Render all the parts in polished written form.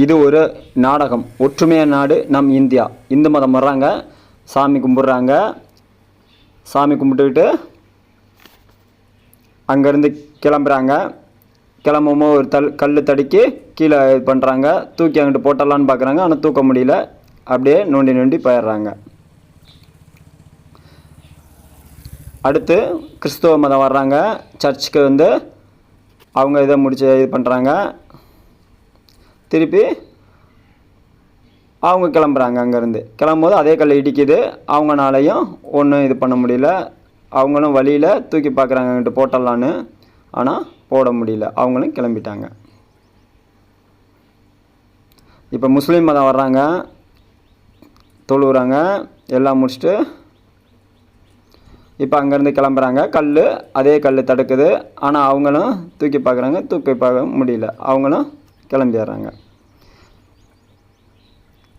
இது ஒரு நாடகம். ஒற்றுமையான நாடு நம் இந்தியா. இந்து மதம் வர்றாங்க, சாமி கும்பிட்றாங்க. சாமி கும்பிட்டுக்கிட்டு அங்கேருந்து கிளம்புறாங்க. கிளம்பும்போது ஒரு கல் தடுக்கி கீழே இது பண்ணுறாங்க. தூக்கி அங்கிட்டு போட்டலான்னு பார்க்குறாங்க. ஆனால் தூக்க முடியல. அப்படியே நோண்டி போயிடுறாங்க. அடுத்து கிறிஸ்துவ மதம் வர்றாங்க. சர்ச்சுக்கு வந்து அவங்க இதை முடிச்சு இது பண்ணுறாங்க. திருப்பி அவங்க கிளம்புறாங்க. அங்கேருந்து கிளம்பும்போது அதே கல் இடிக்குது. அவங்களாலையும் ஒன்றும் இது பண்ண முடியல. அவங்களும் வழியில் தூக்கி பார்க்குறாங்க அங்கிட்டு போட்டலான்னு. ஆனால் போட முடியல. அவங்களும் கிளம்பிட்டாங்க. இப்போ முஸ்லீம் மதம் வர்றாங்க, தொழுவுறாங்க, எல்லாம் முடிச்சுட்டு இப்போ அங்கேருந்து கிளம்புறாங்க. அதே கல் தடுக்குது. ஆனால் அவங்களும் தூக்கி பார்க்குறாங்க, தூக்கி பார்க்க முடியல. அவங்களும் கிளம்பிடுறாங்க.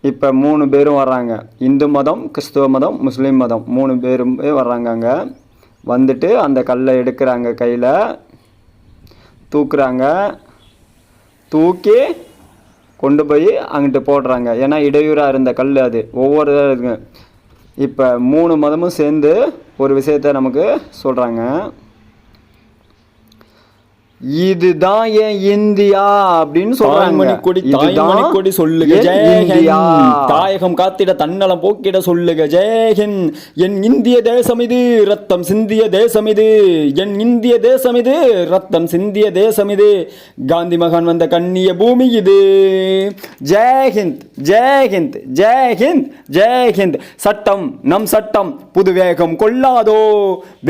இப்போ 3 பேரும் வர்றாங்க. இந்து மதம், கிறிஸ்துவ மதம், முஸ்லீம் மதம் 3 பேரும் வர்றாங்க. அங்கே வந்துட்டு அந்த கல்லை எடுக்கிறாங்க, கையில் தூக்குறாங்க. தூக்கி கொண்டு போய் அங்கிட்டு போடுறாங்க. ஏன்னா இடையூறாக இருந்த கல் அது. ஒவ்வொரு இதாக இப்போ 3 மதமும் சேர்ந்து ஒரு விஷயத்த நமக்கு சொல்கிறாங்க. இதுதான் என் இந்தியா அப்படின்னு சொல்றாங்க. கொடி சொல்லுக ஜெயஹிந்த். தாயகம் காத்திட தன்னலம் போக்கிட சொல்லுக ஜெயஹிந்த். என் இந்திய தேசம் இது, ரத்தம் சிந்திய தேசம் இது. என் இந்திய தேசம் இது, ரத்தம் சிந்திய தேசம் இது. காந்தி மகான் வந்த கண்ணிய பூமி இது. ஜெயஹிந்த், ஜெயஹிந்த், ஜெயஹிந்த், ஜெயஹிந்த். சட்டம் நம் சட்டம் புது வேகம் கொள்ளாதோ.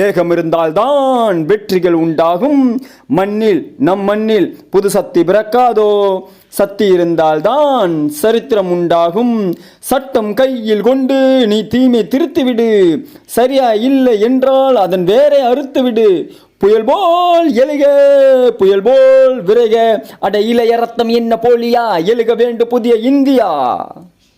வேகம் இருந்தால்தான் வெற்றிகள் உண்டாகும். நம் மண்ணில் புது சக்தி பிறக்காதோ. சக்தி இருந்தால்தான் சரித்திரம் உண்டாகும். சட்டம் கையில் கொண்டு நீ தீமை திருத்திவிடு. சரியா இல்லை என்றால் அதன் வேரை அறுத்துவிடு. புயல் போல் எழுக, புயல் போல் விரைக. அட இளைய ரத்தம் என்ன போலியா, எழுக வேண்டும் புதிய இந்தியா.